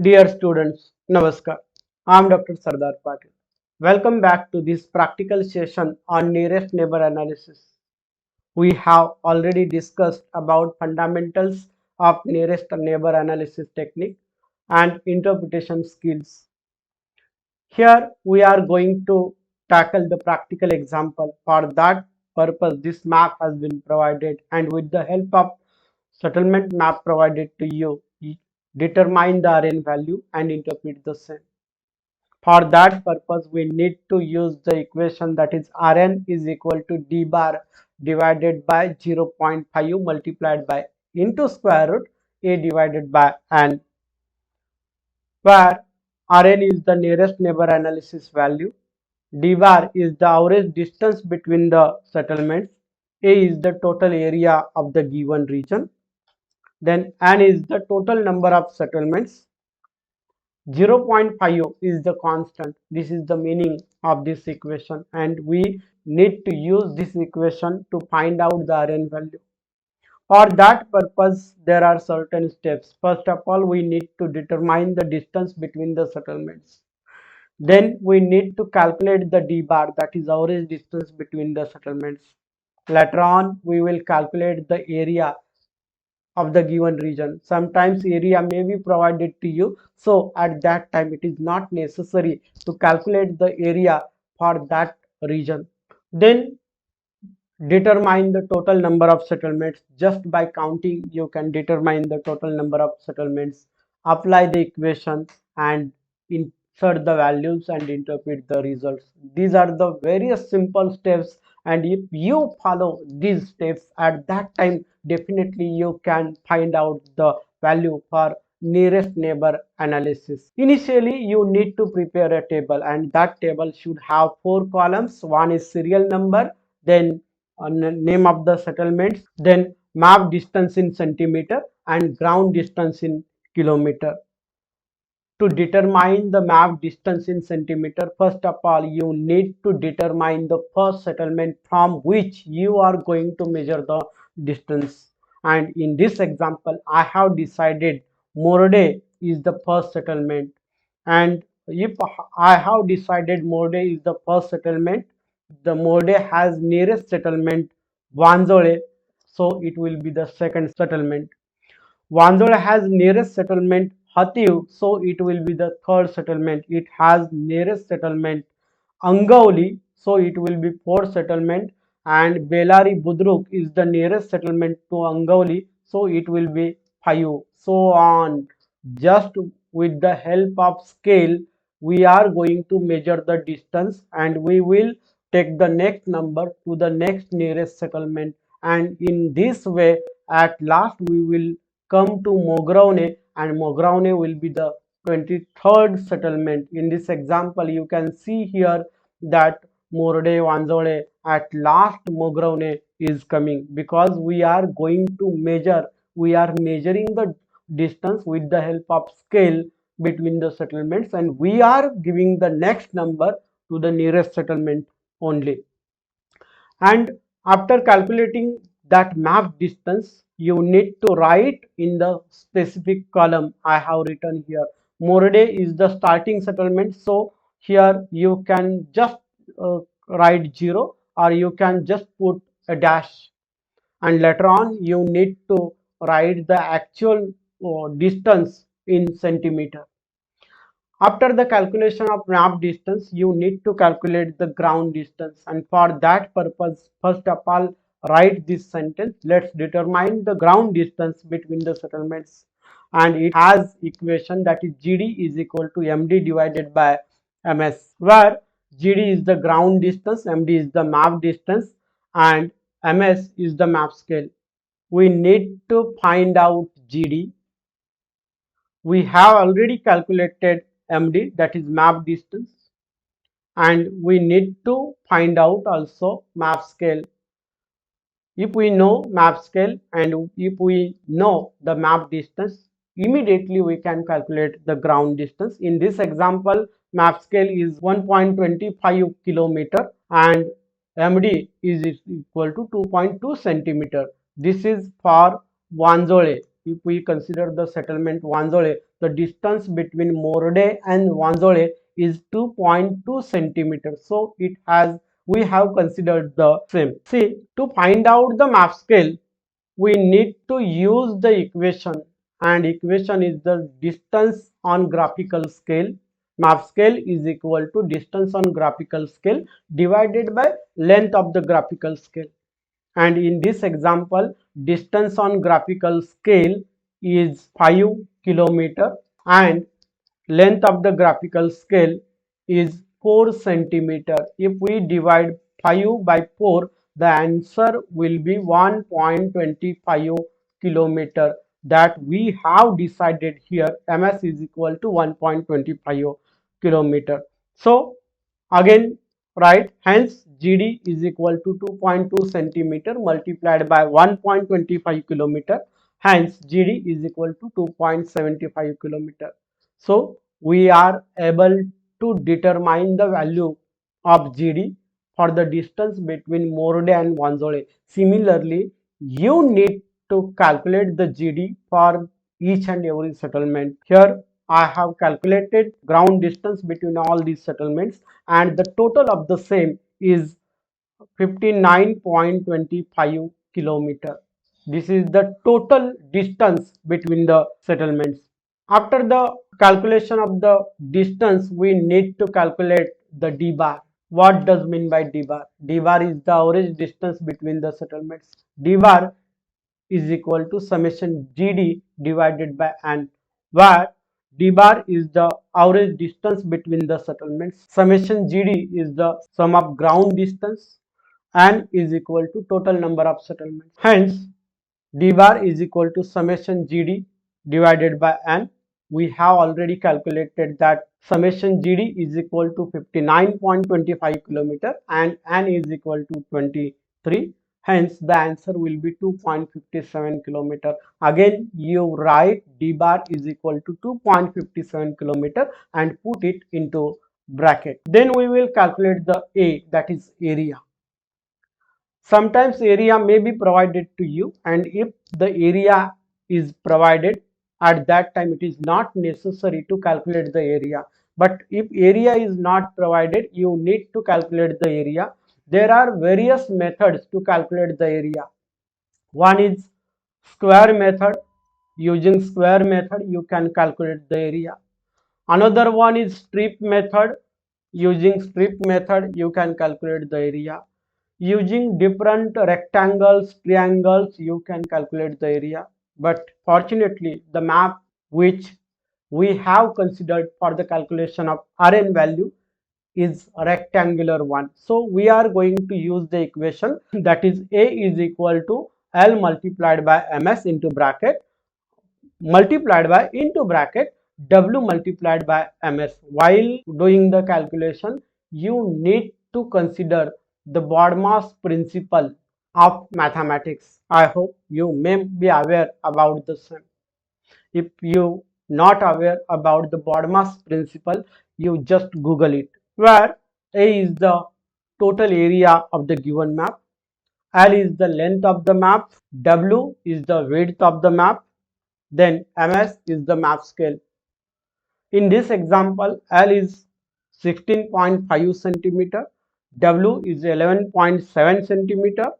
Dear students, Namaskar. I am Dr. Sardar Patil. Welcome back to this practical session on nearest neighbor analysis. We have already discussed about fundamentals of nearest neighbor analysis technique and interpretation skills. Here we are going to tackle the practical example. For that purpose, this map has been provided, and with the help of settlement map provided to you, determine the RN value and interpret the same. For that purpose, we need to use the equation that is Rn is equal to d bar divided by 0.5 multiplied by into square root a divided by n, where Rn is the nearest neighbor analysis value, d bar is the average distance between the settlements, a is the total area of the given region, then n is the total number of settlements. 0.5 is the constant. This is the meaning of this equation, and we need to use this equation to find out the Rn value. For that purpose, there are certain steps. First of all, we need to determine the distance between the settlements. Then we need to calculate the d bar, that is average distance between the settlements. Later on, we will calculate the area of the given region. Sometimes area may be provided to you, so at that time it is not necessary to calculate the area for that region. Then determine the total number of settlements. Just by counting you can determine the total number of settlements. Apply the equation and insert the values and interpret the results. These are the various simple steps, and if you follow these steps, at that time definitely you can find out the value for nearest neighbor analysis. Initially you need to prepare a table, and that table should have 4 columns. One is serial number, then name of the settlements, then map distance in centimeter and ground distance in kilometer. To determine the map distance in centimeter, first of all you need to determine the first settlement from which you are going to measure the distance. And in this example I have decided Morde is the first settlement, and if I have decided Morde is the first settlement, the Morde has nearest settlement Vanzole, so it will be the second settlement. Vandola has nearest settlement Hatiu, so it will be the third settlement. It has nearest settlement Angauli, so it will be fourth settlement. And Belari Budruk is the nearest settlement to Angauli, so it will be Payu. So on. Just with the help of scale, we are going to measure the distance, and we will take the next number to the next nearest settlement. And in this way, at last we will come to Mograune, and Mograune will be the 23rd settlement. In this example, you can see here that Morde Vanzole, at last Mograune is coming, because we are going to measure, we are measuring the distance with the help of scale between the settlements, and we are giving the next number to the nearest settlement only. And after calculating that map distance, you need to write in the specific column. I have written here Morde is the starting settlement, so here you can just write 0, or you can just put a dash, and later on you need to write the actual distance in centimeter. After the calculation of map distance, you need to calculate the ground distance, and for that purpose, first of all, write this sentence. Let's determine the ground distance between the settlements, and it has equation that is GD is equal to MD divided by MS, where GD is the ground distance, MD is the map distance, and MS is the map scale. We need to find out GD. We have already calculated MD, that is map distance, and we need to find out also map scale. If we know map scale and if we know the map distance, immediately we can calculate the ground distance. In this example, map scale is 1.25 kilometer and MD is equal to 2.2 centimeter. This is for Vanzole. if we consider the settlement Wanzole, the distance between Morde and Wanzole is 2.2 centimeters. So we have considered the same. See, to find out the map scale, we need to use the equation, and equation is the distance on graphical scale. Map scale is equal to distance on graphical scale divided by length of the graphical scale. And in this example, distance on graphical scale is 5 kilometer and length of the graphical scale is 4 centimeter. If we divide 5 by 4, the answer will be 1.25 kilometer, that we have decided here. MS is equal to 1.25 kilometer. So again, right, hence GD is equal to 2.2 centimeter multiplied by 1.25 kilometer. Hence GD is equal to 2.75 kilometer. So we are able to determine the value of GD for the distance between Morde and Wanzole. Similarly, you need to calculate the GD for each and every settlement. Here I have calculated ground distance between all these settlements, and the total of the same is 59.25 kilometer. This is the total distance between the settlements. After the calculation of the distance, we need to calculate the D bar. What does mean by D bar? D bar is the average distance between the settlements. D bar is equal to summation GD divided by N, where D bar is the average distance between the settlements. Summation GD is the sum of ground distance. N is equal to total number of settlements. Hence, D bar is equal to summation GD divided by N. We have already calculated that summation GD is equal to 59.25 kilometer and N is equal to 23. Hence, the answer will be 2.57 kilometer. Again, you write D bar is equal to 2.57 kilometer and put it into bracket. Then we will calculate the A, that is area. Sometimes area may be provided to you, and if the area is provided, at that time it is not necessary to calculate the area. But if area is not provided, you need to calculate the area. There are various methods to calculate the area. One is square method. Using square method, you can calculate the area. Another one is strip method. Using strip method, you can calculate the area. Using different rectangles, triangles, you can calculate the area. But fortunately, the map which we have considered for the calculation of Rn value is a rectangular one. So we are going to use the equation, that is A is equal to L multiplied by MS into bracket multiplied by into bracket W multiplied by MS. While doing the calculation, you need to consider the BODMAS principle of mathematics. I hope you may be aware about the same. If you not aware about the BODMAS principle, you just Google it, where A is the total area of the given map, L is the length of the map, W is the width of the map, then MS is the map scale. In this example, L is 16.5 centimeter, W is 11.7 centimeter,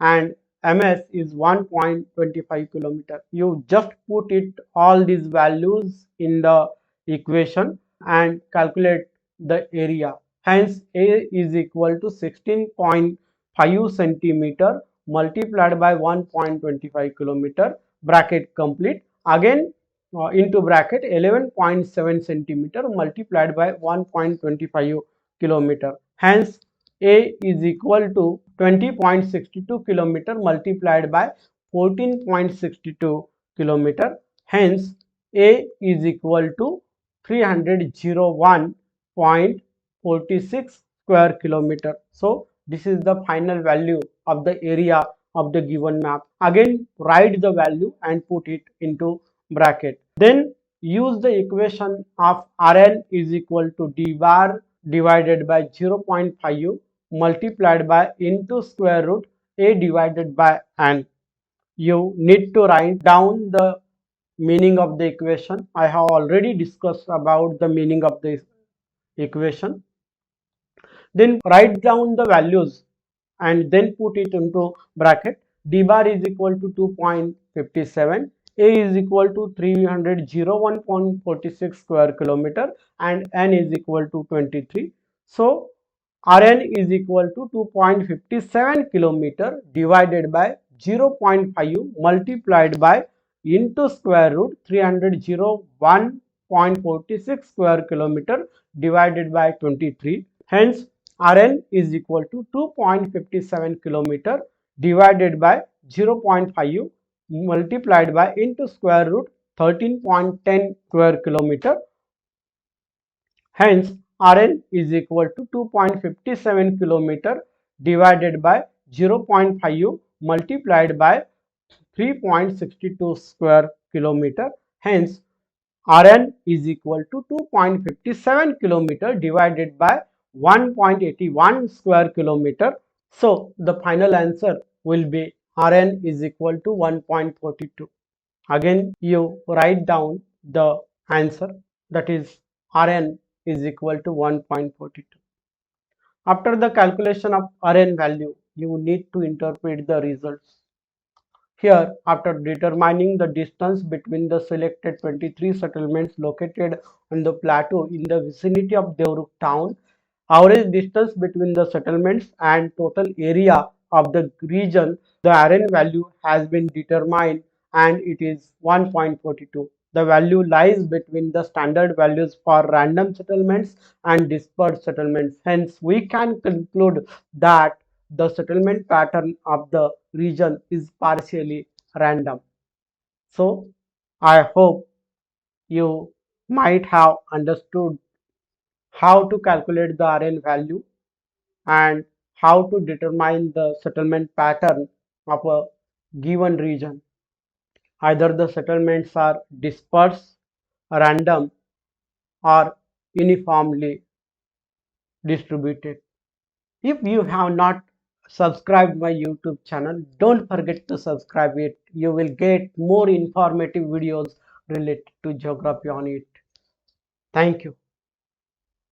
and MS is 1.25 kilometer. You just put it all these values in the equation and calculate the area. Hence, A is equal to 16.5 centimeter multiplied by 1.25 kilometer, bracket complete. Again, into bracket 11.7 centimeter multiplied by 1.25 kilometer. Hence, A is equal to 20.62 kilometer multiplied by 14.62 kilometer. Hence, A is equal to 301.46 square kilometer. So, this is the final value of the area of the given map. Again, write the value and put it into bracket. Then use the equation of Rn is equal to D bar divided by 0.5 multiplied by into square root A divided by N. You need to write down the meaning of the equation. I have already discussed about the meaning of the equation. Then write down the values and then put it into bracket. D bar is equal to 2.57, A is equal to 301.46 square kilometer, and N is equal to 23. So Rn is equal to 2.57 kilometer divided by 0.5 multiplied by into square root 301.46 square kilometer divided by 23. Hence Rn is equal to 2.57 kilometer divided by 0.5 multiplied by into square root 13.10 square kilometer. Hence Rn is equal to 2.57 kilometer divided by 0.5 multiplied by 3.62 square kilometer. Hence Rn is equal to 2.57 kilometer divided by 1.81 square kilometer. So the final answer will be Rn is equal to 1.42. Again you write down the answer, that is Rn is equal to 1.42. After the calculation of Rn value, you need to interpret the results. Here, after determining the distance between the selected 23 settlements located on the plateau in the vicinity of Devruk town, average distance between the settlements and total area of the region, the Rn value has been determined and it is 1.42. The value lies between the standard values for random settlements and dispersed settlements. Hence, we can conclude that the settlement pattern of the region is partially random. So, I hope you might have understood how to calculate the Rn value and how to determine the settlement pattern of a given region. Either the settlements are dispersed, random, or uniformly distributed. If you have not subscribed my YouTube channel, don't forget to subscribe it. You will get more informative videos related to geography on it. Thank you.